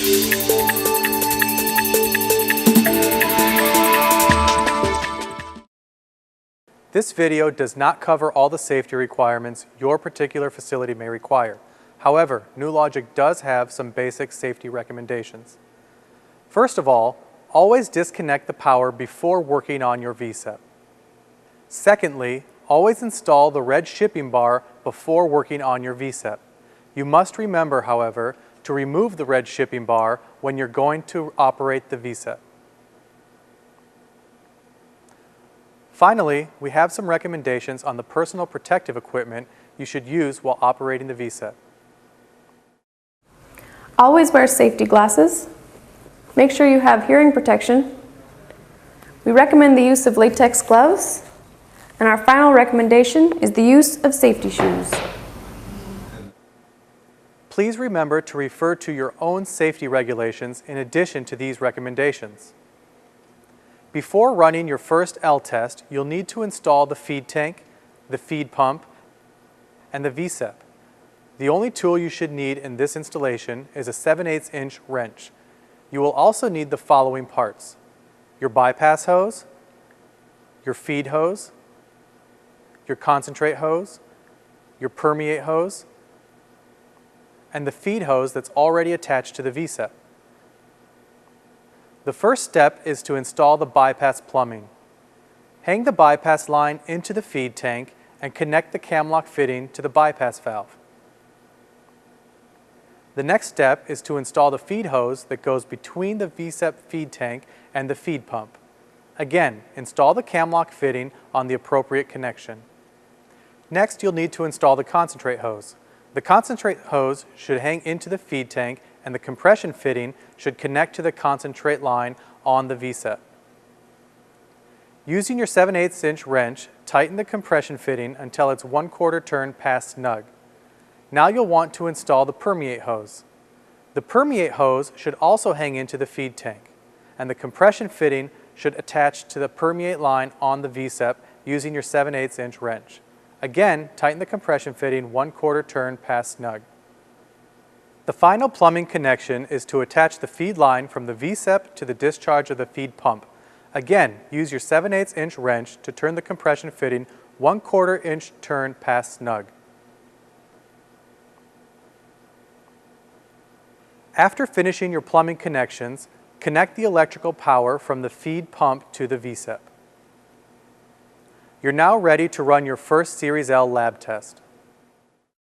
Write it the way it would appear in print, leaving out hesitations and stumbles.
This video does not cover all the safety requirements your particular facility may require. However, New Logic does have some basic safety recommendations. First of all, always disconnect the power before working on your VSEP. Secondly, always install the red shipping bar before working on your VSEP. You must remember, however, to remove the red shipping bar when you're going to operate the VSEP. Finally, we have some recommendations on the personal protective equipment you should use while operating the VSEP. Always wear safety glasses. Make sure you have hearing protection. We recommend the use of latex gloves. And our final recommendation is the use of safety shoes. Please remember to refer to your own safety regulations in addition to these recommendations. Before running your first L test, you'll need to install the feed tank, the feed pump, and the VSEP. The only tool you should need in this installation is a 7/8" wrench. You will also need the following parts: your bypass hose, your feed hose, your concentrate hose, your permeate hose, and the feed hose that's already attached to the VSEP. The first step is to install the bypass plumbing. Hang the bypass line into the feed tank and connect the cam lock fitting to the bypass valve. The next step is to install the feed hose that goes between the VSEP feed tank and the feed pump. Again, install the cam lock fitting on the appropriate connection. Next, you'll need to install the concentrate hose. The concentrate hose should hang into the feed tank and the compression fitting should connect to the concentrate line on the VSEP. Using your 7/8" wrench, tighten the compression fitting until it's 1/4 turn past snug. Now you'll want to install the permeate hose. The permeate hose should also hang into the feed tank, and the compression fitting should attach to the permeate line on the VSEP using your 7/8" wrench. Again, tighten the compression fitting 1/4 turn past snug. The final plumbing connection is to attach the feed line from the VSEP to the discharge of the feed pump. Again, use your 7/8" wrench to turn the compression fitting 1/4" turn past snug. After finishing your plumbing connections, connect the electrical power from the feed pump to the VSEP. You're now ready to run your first Series L lab test.